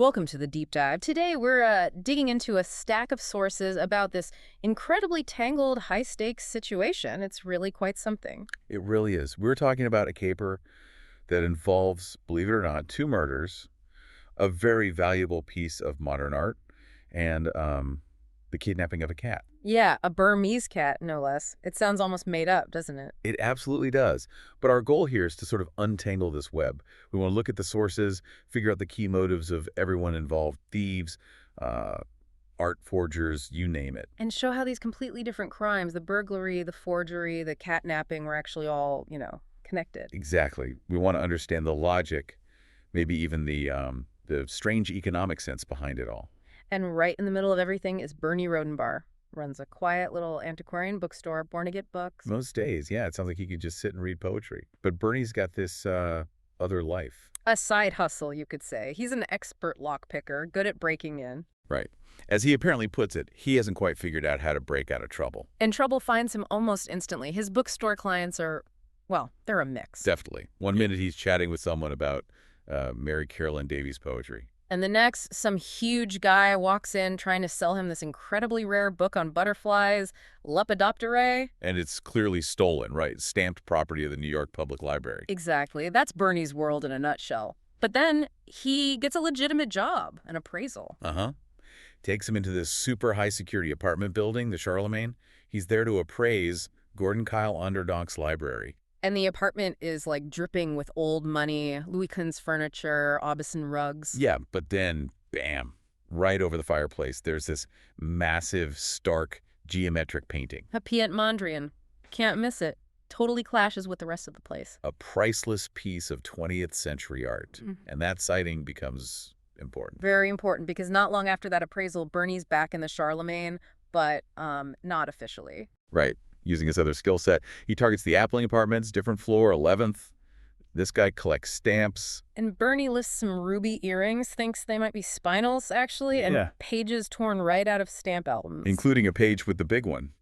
Welcome to the deep dive. Today we're digging into a stack of sources about this incredibly tangled, high-stakes situation. It's really quite something. It really is. We're talking about a caper that involves, believe it or not, two murders, a very valuable piece of modern art, and the kidnapping of a cat. Yeah, a Burmese cat, no less. It sounds almost made up, doesn't it? It absolutely does. But our goal here is to sort of untangle this web. We want to look at the sources, figure out the key motives of everyone involved, thieves, art forgers, you name it. And show how these completely different crimes, the burglary, the forgery, the catnapping, were actually all, connected. Exactly. We want to understand the logic, maybe even the strange economic sense behind it all. And right in the middle of everything is Bernie Rhodenbarr. Runs a quiet little antiquarian bookstore, born to get books. Most days, yeah. It sounds like he could just sit and read poetry. But Bernie's got this other life. A side hustle, you could say. He's an expert lockpicker, good at breaking in. Right. As he apparently puts it, he hasn't quite figured out how to break out of trouble. And trouble finds him almost instantly. His bookstore clients are, well, they're a mix. Definitely. One minute he's chatting with someone about Mary Carolyn Davies' poetry. And the next, some huge guy walks in trying to sell him this incredibly rare book on butterflies, Lepidopterae. And it's clearly stolen, right? Stamped property of the New York Public Library. Exactly. That's Bernie's world in a nutshell. But then he gets a legitimate job, an appraisal. Uh-huh. Takes him into this super high-security apartment building, the Charlemagne. He's there to appraise Gordon Kyle Onderdonk's library. And the apartment is like dripping with old money, Louis Quinze furniture, Aubusson rugs. Yeah, but then, bam, right over the fireplace, there's this massive, stark, geometric painting. A Piet Mondrian. Can't miss it. Totally clashes with the rest of the place. A priceless piece of 20th century art. And that sighting becomes important. Very important, because not long after that appraisal, Bernie's back in the Charlemagne, but not officially. Right. Using his other skill set. He targets the Appling apartments, different floor, 11th. This guy collects stamps. And Bernie lists some ruby earrings, thinks they might be spinels, actually, and pages torn right out of stamp albums. Including a page with the big one,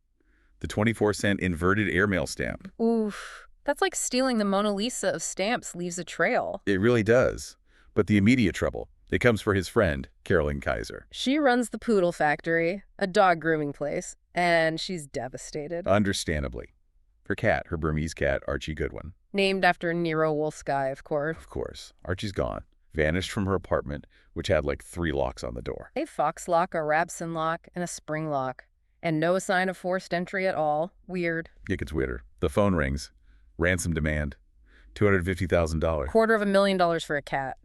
the 24-cent inverted airmail stamp. Oof. That's like stealing the Mona Lisa of stamps leaves a trail. It really does. But the immediate trouble, it comes for his friend, Carolyn Kaiser. She runs the Poodle Factory, a dog grooming place, and she's devastated. Understandably. Her cat, her Burmese cat, Archie Goodwin. Named after Nero Wolfsky, of course. Of course. Archie's gone. Vanished from her apartment, which had like 3 locks on the door. A fox lock, a Rabson lock, and a spring lock. And no sign of forced entry at all. Weird. It gets weirder. The phone rings. Ransom demand. $250,000. $250,000 for a cat.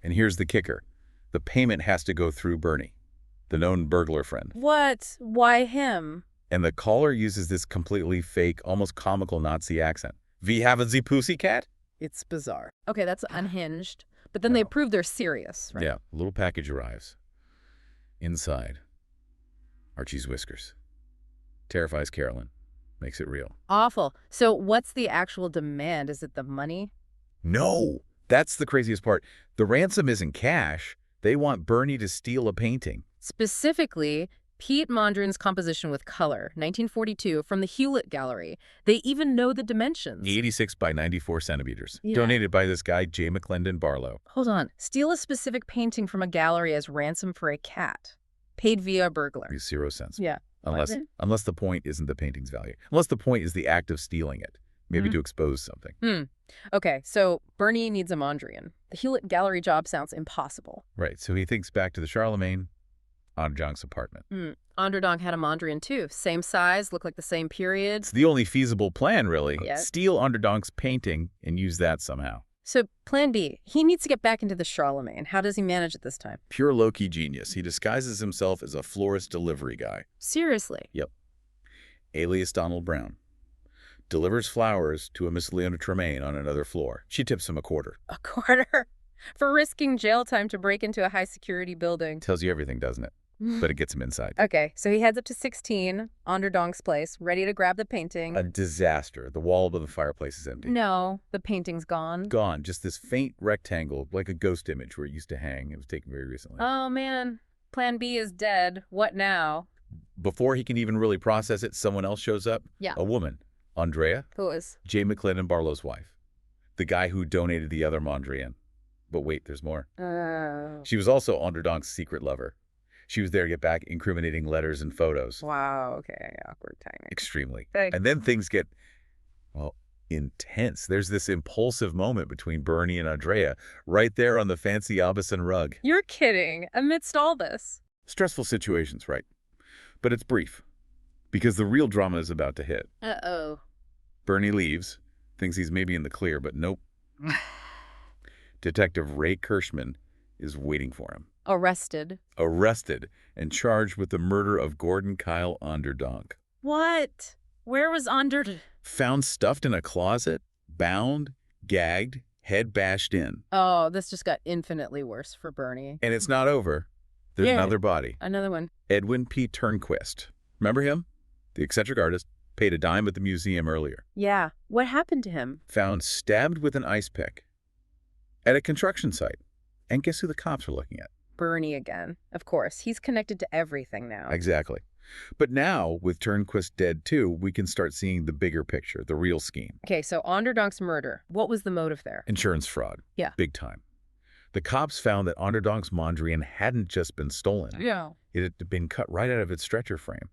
And here's the kicker. The payment has to go through Bernie, the known burglar friend. What? Why him? And the caller uses this completely fake, almost comical Nazi accent. "We have the pussycat?" It's bizarre. Okay, that's unhinged. But then they prove they're serious, right? Yeah, a little package arrives. Inside, Archie's whiskers. Terrifies Carolyn. Makes it real. Awful. So what's the actual demand? Is it the money? No! That's the craziest part. The ransom isn't cash. They want Bernie to steal a painting. Specifically, Piet Mondrian's composition with color, 1942, from the Hewlett Gallery. They even know the dimensions. 86 by 94 centimeters. Yeah. Donated by this guy, J. McClendon Barlow. Hold on. Steal a specific painting from a gallery as ransom for a cat. Paid via burglar. Makes 0 cents. Yeah. Unless the point isn't the painting's value. Unless the point is the act of stealing it. Maybe to expose something. Okay, so Bernie needs a Mondrian. The Hewlett Gallery job sounds impossible. Right, so he thinks back to the Charlemagne, Onderdonk's apartment. Onderdonk had a Mondrian too. Same size, looked like the same period. It's the only feasible plan, really. Yeah. Steal Onderdonk's painting and use that somehow. So plan B, he needs to get back into the Charlemagne. How does he manage it this time? Pure low-key genius. He disguises himself as a florist delivery guy. Seriously? Yep. Alias Donald Brown. Delivers flowers to a Miss Leona Tremaine on another floor. She tips him a quarter. A quarter? For risking jail time to break into a high-security building. Tells you everything, doesn't it? But it gets him inside. Okay, so he heads up to 16, Onderdonk's place, ready to grab the painting. A disaster. The wall above the fireplace is empty. No, the painting's gone. Gone. Just this faint rectangle, like a ghost image where it used to hang. It was taken very recently. Oh, man. Plan B is dead. What now? Before he can even really process it, someone else shows up. Yeah. A woman. Andrea. Who is? J. McClendon Barlow's wife. The guy who donated the other Mondrian. But wait, there's more. Oh. She was also Onderdonk's secret lover. She was there to get back incriminating letters and photos. Wow, okay, awkward timing. Extremely. Thanks. And then things get, well, intense. There's this impulsive moment between Bernie and Andrea, right there on the fancy Aubusson rug. You're kidding. Amidst all this. Stressful situations, right? But it's brief, because the real drama is about to hit. Uh-oh. Bernie leaves, thinks he's maybe in the clear, but nope. Detective Ray Kirschman is waiting for him. Arrested. Arrested and charged with the murder of Gordon Kyle Onderdonk. What? Where was Found stuffed in a closet, bound, gagged, head bashed in. Oh, this just got infinitely worse for Bernie. And it's not over. There's Yeah. another body. Another one. Edwin P. Turnquist. Remember him? The eccentric artist. Paid a dime at the museum earlier. Yeah. What happened to him? Found stabbed with an ice pick at a construction site. And guess who the cops are looking at? Bernie again. Of course. He's connected to everything now. Exactly. But now, with Turnquist dead too, we can start seeing the bigger picture, the real scheme. Okay, so Onderdonk's murder. What was the motive there? Insurance fraud. Yeah. Big time. The cops found that Onderdonk's Mondrian hadn't just been stolen. Yeah. It had been cut right out of its stretcher frame.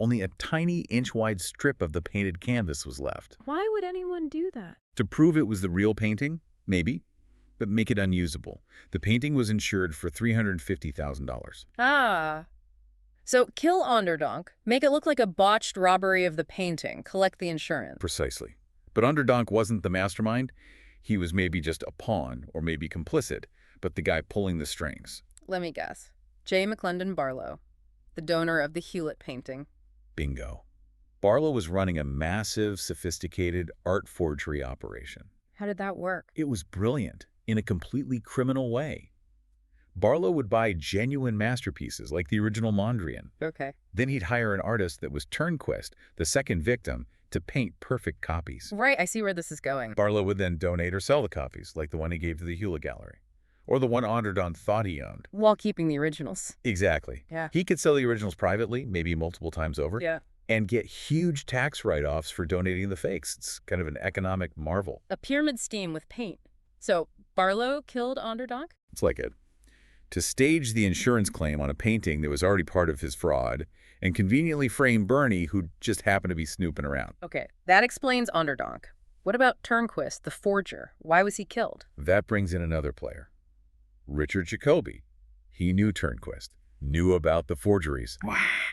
Only a tiny inch-wide strip of the painted canvas was left. Why would anyone do that? To prove it was the real painting? Maybe. But make it unusable. The painting was insured for $350,000. Ah. So kill Onderdonk, make it look like a botched robbery of the painting, collect the insurance. Precisely. But Onderdonk wasn't the mastermind. He was maybe just a pawn, or maybe complicit, but the guy pulling the strings. Let me guess. J. McClendon Barlow, the donor of the Hewlett painting. Bingo. Barlow was running a massive, sophisticated art forgery operation. How did that work? It was brilliant, in a completely criminal way. Barlow would buy genuine masterpieces like the original Mondrian. Okay. Then he'd hire an artist that was Turnquist, the second victim, to paint perfect copies. Right, I see where this is going. Barlow would then donate or sell the copies, like the one he gave to the Hewlett Gallery, or the one Onderdonk thought he owned. While keeping the originals. Exactly. Yeah. He could sell the originals privately, maybe multiple times over, Yeah. and get huge tax write-offs for donating the fakes. It's kind of an economic marvel. A pyramid scheme with paint. So Barlow killed Onderdonk? It's like it. To stage the insurance claim on a painting that was already part of his fraud and conveniently frame Bernie, who just happened to be snooping around. Okay, that explains Onderdonk. What about Turnquist, the forger? Why was he killed? That brings in another player. Richard Jacoby. He knew Turnquist, knew about the forgeries.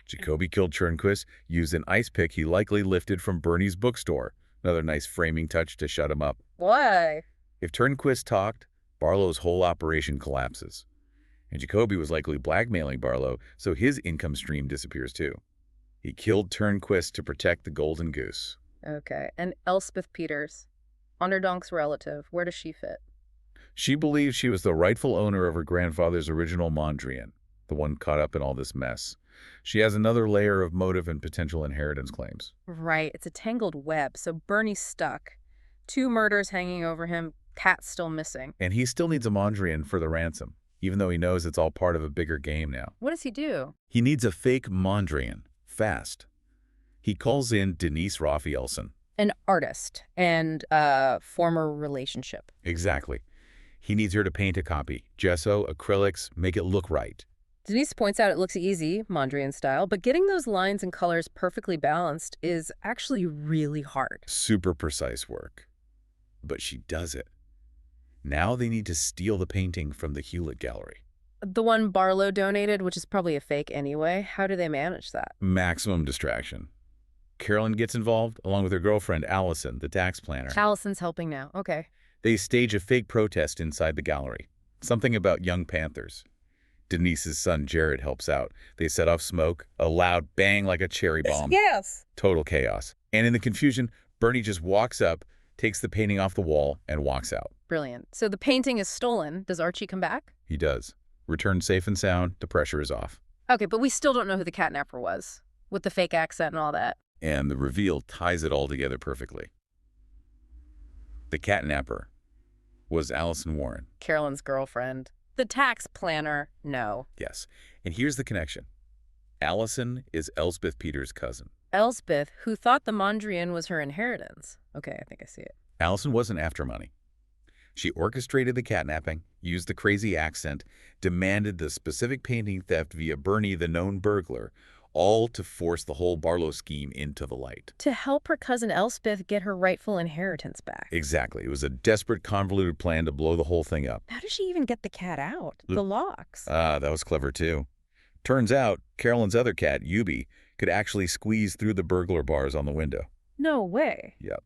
Jacoby killed Turnquist, used an ice pick he likely lifted from Bernie's bookstore. Another nice framing touch to shut him up. Why? If Turnquist talked, Barlow's whole operation collapses. And Jacoby was likely blackmailing Barlow, so his income stream disappears too. He killed Turnquist to protect the golden goose. Okay, and Elspeth Peters, Onderdonk's relative, where does she fit? She believes she was the rightful owner of her grandfather's original Mondrian, the one caught up in all this mess. She has another layer of motive and potential inheritance claims. Right, it's a tangled web, so Bernie's stuck. 2 murders hanging over him, Kat's still missing. And he still needs a Mondrian for the ransom, even though he knows it's all part of a bigger game now. What does he do? He needs a fake Mondrian, fast. He calls in Denise Raphaelson. An artist and former relationship. Exactly. He needs her to paint a copy. Gesso, acrylics, make it look right. Denise points out it looks easy, Mondrian style, but getting those lines and colors perfectly balanced is actually really hard. Super precise work. But she does it. Now they need to steal the painting from the Hewlett Gallery. The one Barlow donated, which is probably a fake anyway, how do they manage that? Maximum distraction. Carolyn gets involved, along with her girlfriend, Allison, the tax planner. Allison's helping now, okay. They stage a fake protest inside the gallery. Something about young panthers. Denise's son, Jared, helps out. They set off smoke, a loud bang like a cherry bomb. Yes. Total chaos. And in the confusion, Bernie just walks up, takes the painting off the wall, and walks out. Brilliant. So the painting is stolen. Does Archie come back? He does. Returned safe and sound, the pressure is off. Okay, but we still don't know who the catnapper was, with the fake accent and all that. And the reveal ties it all together perfectly. The catnapper was Allison Warren. Carolyn's girlfriend. The tax planner, no. Yes. And here's the connection. Allison is Elspeth Peters' cousin. Elspeth, who thought the Mondrian was her inheritance. Okay, I think I see it. Allison wasn't after money. She orchestrated the catnapping, used the crazy accent, demanded the specific painting theft via Bernie, the known burglar, all to force the whole Barlow scheme into the light. To help her cousin Elspeth get her rightful inheritance back. Exactly. It was a desperate, convoluted plan to blow the whole thing up. How does she even get the cat out? The locks. That was clever, too. Turns out, Carolyn's other cat, Yubi, could actually squeeze through the burglar bars on the window. No way. Yep.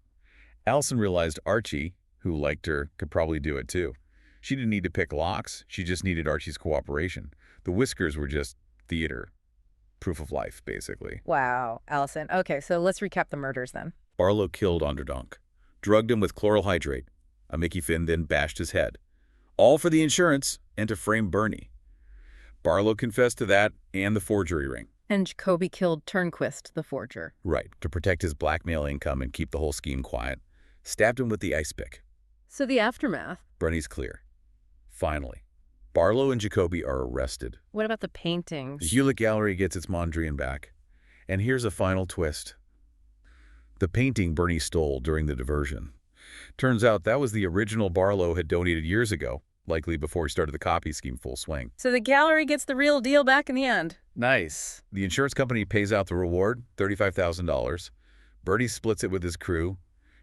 Allison realized Archie, who liked her, could probably do it, too. She didn't need to pick locks. She just needed Archie's cooperation. The whiskers were just theater. Proof of life, basically. Wow, Allison. Okay, so let's recap the murders then. Barlow killed Onderdonk, drugged him with chloral hydrate. A Mickey Finn then bashed his head. All for the insurance and to frame Bernie. Barlow confessed to that and the forgery ring. And Jacoby killed Turnquist, the forger. Right, to protect his blackmail income and keep the whole scheme quiet. Stabbed him with the ice pick. So the aftermath? Bernie's clear. Finally, Barlow and Jacoby are arrested. What about the paintings? The Hewlett Gallery gets its Mondrian back. And here's a final twist. The painting Bernie stole during the diversion. Turns out that was the original Barlow had donated years ago, likely before he started the copy scheme full swing. So the gallery gets the real deal back in the end. Nice. The insurance company pays out the reward, $35,000. Bernie splits it with his crew.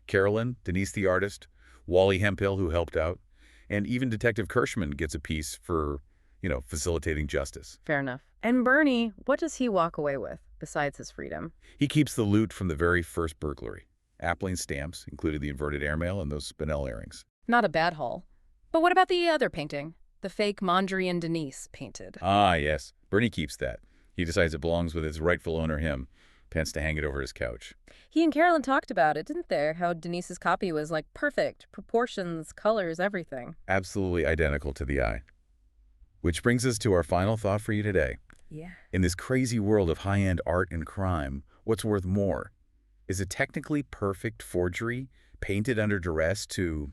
Carolyn, Denise the artist, Wally Hemphill, who helped out, and even Detective Kirschman gets a piece for, facilitating justice. Fair enough. And Bernie, what does he walk away with, besides his freedom? He keeps the loot from the very first burglary. Appling stamps, included the inverted airmail and those spinel earrings. Not a bad haul. But what about the other painting? The fake Mondrian Denise painted. Ah, yes. Bernie keeps that. He decides it belongs with its rightful owner, him. Plans to hang it over his couch. He and Carolyn talked about it, didn't they? How Denise's copy was, like, perfect. Proportions, colors, everything. Absolutely identical to the eye. Which brings us to our final thought for you today. Yeah. In this crazy world of high-end art and crime, what's worth more? Is a technically perfect forgery painted under duress to,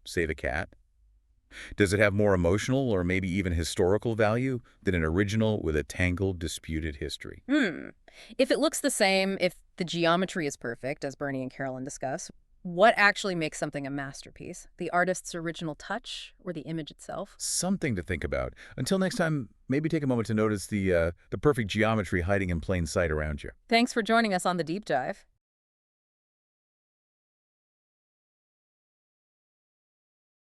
save a cat? Does it have more emotional or maybe even historical value than an original with a tangled, disputed history? If it looks the same, if the geometry is perfect, as Bernie and Carolyn discuss, what actually makes something a masterpiece? The artist's original touch or the image itself? Something to think about. Until next time, maybe take a moment to notice the perfect geometry hiding in plain sight around you. Thanks for joining us on The Deep Dive.